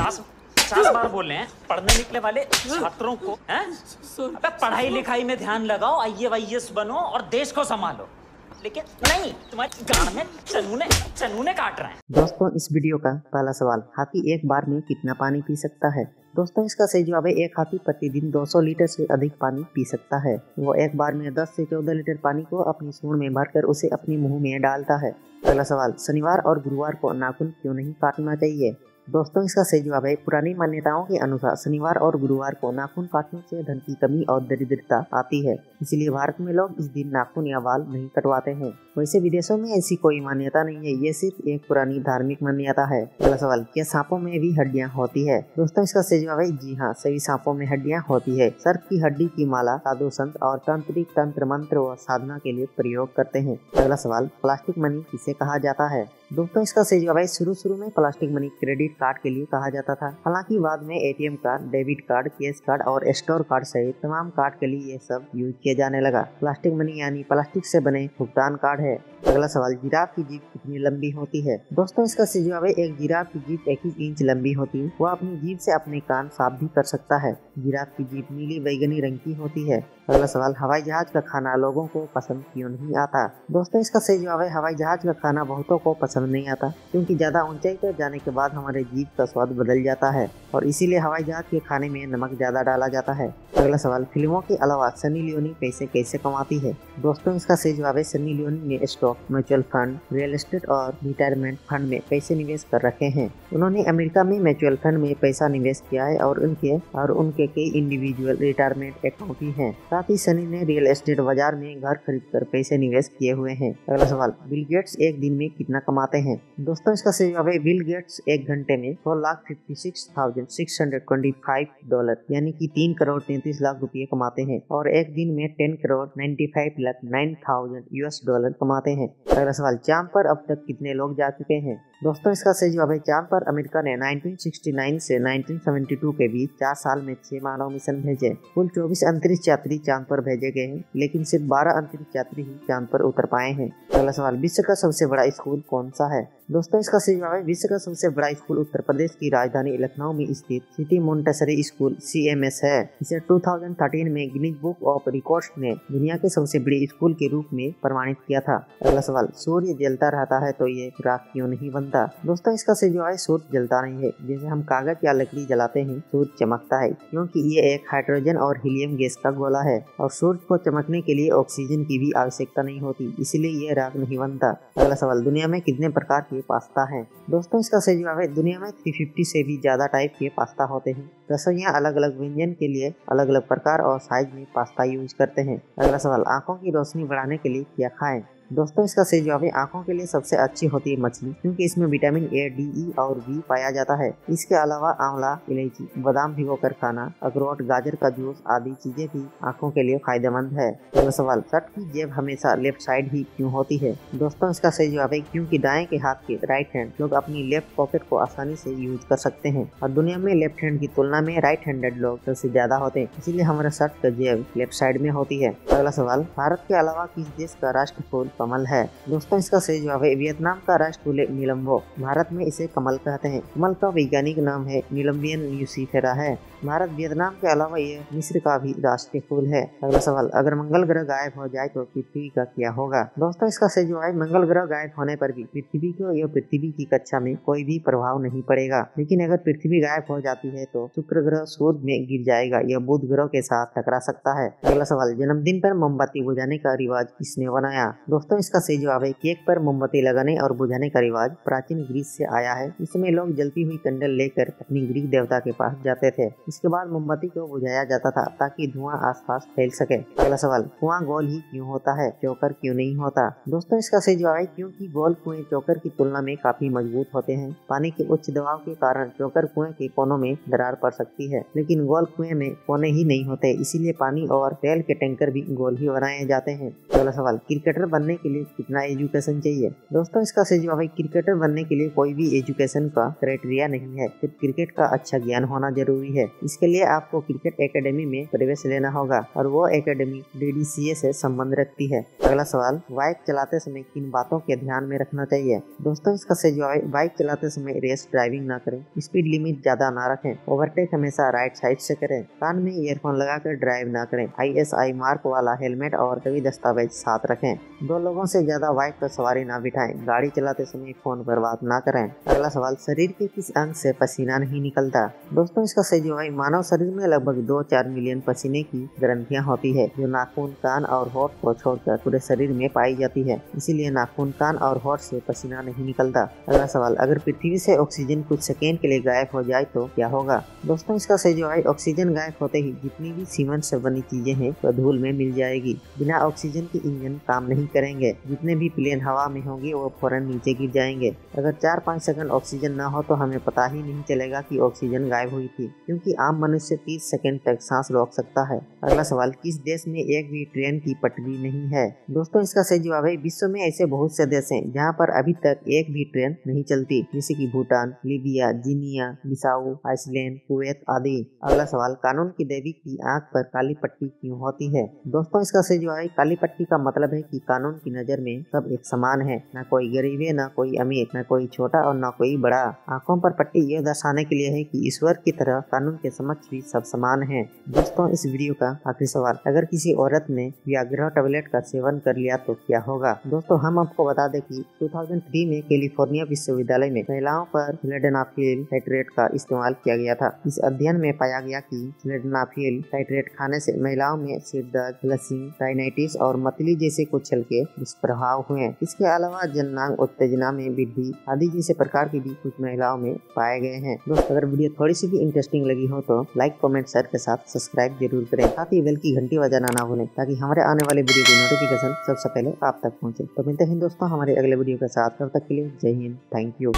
50 बार बोल रहे हैं पढ़ने निकले वाले छात्रों को हैं? अबे पढ़ाई लिखाई में ध्यान लगाओ, IAS बनो और देश को संभालो। लेकिन नहीं, तुम्हारे गांड में चनूने काट रहे हैं। दोस्तों, इस वीडियो का पहला सवाल, हाथी एक बार में कितना पानी पी सकता है? दोस्तों, इसका सही जवाब है एक हाथी प्रतिदिन 200 लीटर से अधिक पानी पी सकता है। वो एक बार में 10 से 14 लीटर पानी को अपनी सूंड में भरकर उसे अपने मुंह में डालता है। अगला सवाल, शनिवार और गुरुवार को नाखून क्यों नहीं काटना चाहिए? दोस्तों, इसका सही जवाब है पुरानी मान्यताओं के अनुसार शनिवार और गुरुवार को नाखून काटने से धन की कमी और दरिद्रता आती है, इसलिए भारत में लोग इस दिन नाखून या बाल नहीं कटवाते हैं। वैसे विदेशों में ऐसी कोई मान्यता नहीं है, ये सिर्फ एक पुरानी धार्मिक मान्यता है। अगला सवाल, क्या सांपों में भी हड्डियां होती है? दोस्तों, इसका सही जवाब है जी हाँ, सभी सांपों में हड्डियां होती है। सर्प की हड्डी की माला साधु संत और तांत्रिक तंत्र मंत्र व साधना के लिए प्रयोग करते हैं। अगला सवाल, प्लास्टिक मनी किसे कहा जाता है? दोस्तों, इसका सही जवाब है शुरू में प्लास्टिक मनी क्रेडिट कार्ड के लिए कहा जाता था। हालांकि बाद में ATM card, debit card, cash card और स्टोर कार्ड सहित तमाम कार्ड के लिए ये सब यूज किया जाने लगा। प्लास्टिक मनी यानी प्लास्टिक से बने भुगतान कार्ड है। अगला सवाल, जिराफ की जीभ कितनी लंबी होती है? दोस्तों, इसका सही जवाब है एक जिराफ की जीभ 21 इंच लंबी होती है। वह अपनी जीभ से अपने कान साफ भी कर सकता है। जिराफ की जीभ नीली बैगनी रंग की होती है। अगला सवाल, हवाई जहाज का खाना लोगों को पसंद क्यों नहीं आता? दोस्तों, इसका सही जवाब है हवाई जहाज का खाना बहुतों को पसंद नहीं आता, क्योंकि ज्यादा ऊंचाई पर जाने के बाद हमारे जीभ का स्वाद बदल जाता है और इसीलिए हवाई जहाज के खाने में नमक ज्यादा डाला जाता है। अगला सवाल, फिल्मों के अलावा सनी लियोनी पैसे कैसे कमाती है? दोस्तों, इसका सही जवाब है सनी लियोनी ने stock, mutual fund, real estate और रिटायरमेंट फंड में पैसे निवेश कर रखे हैं। उन्होंने अमेरिका में म्यूचुअल फंड में पैसा निवेश किया है और उनके कई इंडिविजुअल रिटायरमेंट अकाउंट भी हैं। साथ ही सनी ने रियल एस्टेट बाजार में घर खरीदकर पैसे निवेश किए हुए हैं। अगला सवाल, बिल गेट्स एक दिन में कितना कमाते हैं? दोस्तों, इसका सही जवाब है बिल गेट्स एक घंटे में $4,56,625 यानी कि 3 करोड़ 33 लाख रुपए कमाते हैं और एक दिन में 10 करोड़ 95 लाख $9,000 कमाते हैं। अगला सवाल, चांद पर अब तक कितने लोग जा चुके हैं? दोस्तों, इसका सही जवाब है चांद पर अमेरिका ने 1969 से 1972 के बीच 4 साल में 6 मानव मिशन भेजे। कुल 24 अंतरिक्ष यात्री चांद पर भेजे गए हैं, लेकिन सिर्फ 12 अंतरिक्ष यात्री ही चांद पर उतर पाए हैं। अगला सवाल, विश्व का सबसे बड़ा स्कूल कौन सा है? दोस्तों, इसका सही जवाब है विश्व का सबसे बड़ा स्कूल उत्तर प्रदेश की राजधानी लखनऊ में स्थित सिटी मोंटेसरी स्कूल CMS है। इसे 2013 में गिनीज बुक ऑफ रिकॉर्ड्स ने दुनिया के सबसे बड़े स्कूल के रूप में प्रमाणित किया था। अगला सवाल, सूर्य जलता रहता है तो ये राख क्यों नहीं बनता? दोस्तों, इसका सही जवाब है सूर्य जलता नहीं है। जैसे हम कागज या लकड़ी जलाते हैं, सूर्य चमकता है, क्योंकि ये एक हाइड्रोजन और हीलियम गैस का गोला है और सूर्य को चमकने के लिए ऑक्सीजन की भी आवश्यकता नहीं होती, इसलिए ये राख नहीं बनता। अगला सवाल, दुनिया में कितने प्रकार के पास्ता हैं? दोस्तों, इसका सही जवाब है दुनिया में 350 से भी ज्यादा टाइप के पास्ता होते हैं। रसोइयाँ अलग अलग व्यंजन के लिए अलग अलग प्रकार और साइज में पास्ता यूज करते हैं। अगला सवाल, आंखों की रोशनी बढ़ाने के लिए क्या खाएं? दोस्तों, इसका सही जवाब है आंखों के लिए सबसे अच्छी होती है मछली, क्योंकि इसमें विटामिन A, D, E और B पाया जाता है। इसके अलावा आंवला, इलायची, बादाम भिगोकर खाना, अखरोट, गाजर का जूस आदि चीजें भी आंखों के लिए फायदेमंद है। अगला सवाल, शर्ट की जेब हमेशा लेफ्ट साइड ही क्यों होती है? दोस्तों, इसका सही जवाब है क्योंकि दाएं के हाथ के राइट हैंड लोग अपनी लेफ्ट पॉकेट को आसानी से यूज कर सकते हैं और दुनिया में लेफ्ट हैंड की तुलना में राइट हैंडेड लोग सबसे ज्यादा होते हैं, इसीलिए हमारा शर्ट का जेब लेफ्ट साइड में होती है। अगला सवाल, भारत के अलावा किस देश का राष्ट्र फूल कमल है? दोस्तों, इसका सही जवाब है वियतनाम का राष्ट्र फूल है नीलम्बो। भारत में इसे कमल कहते हैं। कमल का वैज्ञानिक नाम है नीलम्बियम न्यूसीफेरा है। भारत वियतनाम के अलावा ये मिस्र का भी राष्ट्रीय फूल है। अगला सवाल, अगर मंगल ग्रह गायब हो जाए तो पृथ्वी का क्या होगा? दोस्तों, इसका सही जवाब है मंगल ग्रह गायब होने पर भी पृथ्वी को या पृथ्वी की कक्षा में कोई भी प्रभाव नहीं पड़ेगा, लेकिन अगर पृथ्वी गायब हो जाती है तो शुक्र ग्रह सूर्य में गिर जाएगा या बुध ग्रह के साथ टकरा सकता है। अगला सवाल, जन्मदिन पर मोमबत्ती बुझाने का रिवाज किसने बनाया? दोस्तों, इसका सही जवाब है केक पर मोमबत्ती लगाने और बुझाने का रिवाज प्राचीन ग्रीस से आया है। इसमें लोग जलती हुई कैंडल लेकर अपनी ग्रीक देवता के पास जाते थे। इसके बाद मोमबत्ती को बुझाया जाता था ताकि धुआं आसपास फैल सके। अगला सवाल, कुआं गोल ही क्यों होता है, चौकर क्यों नहीं होता? दोस्तों, इसका सही जवाब है क्योंकि गोल कुएं चौकर की तुलना में काफी मजबूत होते हैं। पानी के उच्च दबाव के कारण चौकर कुएं के कोनों में दरार पड़ सकती है, लेकिन गोल कुएं में कोने ही नहीं होते, इसीलिए पानी और तेल के टैंकर भी गोल ही बनाए जाते हैं। अगला सवाल, क्रिकेटर बनने बनने के लिए कितना एजुकेशन चाहिए। दोस्तों इसका सही जवाब है क्रिकेटर बनने के लिए कोई भी एजुकेशन का क्राइटेरिया नहीं है, सिर्फ क्रिकेट का अच्छा ज्ञान होना जरूरी है। इसके लिए आपको क्रिकेट एकेडमी में प्रवेश लेना होगा और वो एकेडमी DDCA से संबंध रखती है। अगला सवाल, बाइक चलाते समय किन बातों के ध्यान में रखना चाहिए। दोस्तों इसका सही जवाब है बाइक चलाते समय रेस ड्राइविंग ना करें, स्पीड लिमिट ज्यादा ना रखें, ओवरटेक हमेशा राइट साइड से करें, कान में ईयरफोन लगाकर ड्राइव ना करें, ISI मार्क वाला हेलमेट और सभी दस्तावेज साथ रखें, 2 लोगों से ज्यादा बाइक पर सवारी ना बिठाएं, गाड़ी चलाते समय फोन पर बात ना करें। अगला सवाल, शरीर के किस अंग से पसीना नहीं निकलता। दोस्तों इसका सही जवाब है मानव शरीर में लगभग 2-4 मिलियन पसीने की ग्रंथियां होती है जो नाखून, कान और होठ को छोड़कर पूरे शरीर में पाई जाती है, इसीलिए नाखून, कान और होठ से पसीना नहीं निकलता। अगला सवाल, अगर पृथ्वी से ऑक्सीजन कुछ सेकेंड के लिए गायब हो जाए तो क्या होगा। दोस्तों इसका सही जवाब है ऑक्सीजन गायब होते ही जितनी भी सीमेंट से बनी चीजें हैं वह धूल में मिल जाएगी। बिना ऑक्सीजन के इंजन काम नहीं करेंगे, जितने भी प्लेन हवा में होंगे वो फौरन नीचे गिर जाएंगे। अगर 4-5 सेकंड ऑक्सीजन न हो तो हमें पता ही नहीं चलेगा कि ऑक्सीजन गायब हुई थी, क्योंकि आम मनुष्य 30 सेकंड तक सांस रोक सकता है। अगला सवाल, किस देश में एक भी ट्रेन की पटरी नहीं है। दोस्तों इसका सही जवाब है विश्व में ऐसे बहुत से देश हैं जहां पर अभी तक एक भी ट्रेन नहीं चलती, जैसे कि Bhutan, Libya, Guinea, Bissau, Iceland, Kuwait आदि। अगला सवाल, कानून की देवी की आंख पर काली पट्टी क्यों होती है। दोस्तों इसका सही जवाब है काली पट्टी का मतलब है कि कानून की नजर में सब एक समान है, न कोई गरीब है, न कोई अमीर, न कोई छोटा और न कोई बड़ा। आंखों पर पट्टी यह दर्शाने के लिए है कि ईश्वर की तरह कानून के समक्ष भी सब समान है। दोस्तों इस वीडियो का आखिरी सवाल, अगर किसी औरत ने वियाग्रा टेबलेट का सेवन कर लिया तो क्या होगा। दोस्तों हम आपको बता दें कि 2003 में कैलिफोर्निया विश्वविद्यालय में महिलाओं पर सिलेडेनाफिल नाइट्रेट का इस्तेमाल किया गया था। इस अध्ययन में पाया गया कि सिलेडेनाफिल नाइट्रेट खाने से महिलाओं में सिर दर्द, फ्लशिंग, राइनाइटिस और मतली जैसे कुछ हल्के दुष्प्रभाव हुए। इसके अलावा जननांग उत्तेजना में वृद्धि आदि जैसे प्रकार की भी कुछ महिलाओं में पाए गए हैं। दोस्तों अगर वीडियो थोड़ी सी भी इंटरेस्टिंग लगी हो तो लाइक, कमेंट, शेयर के साथ सब्सक्राइब जरूर करें, साथ ही बेल की घंटी बजाना ना भूलें ताकि हमारे आने वाले वीडियो की नोटिफिकेशन सबसे पहले आप तक पहुंचे। तो मिलते हैं दोस्तों हमारे अगले वीडियो के साथ, तब तक के लिए जय हिंद, थैंक यू।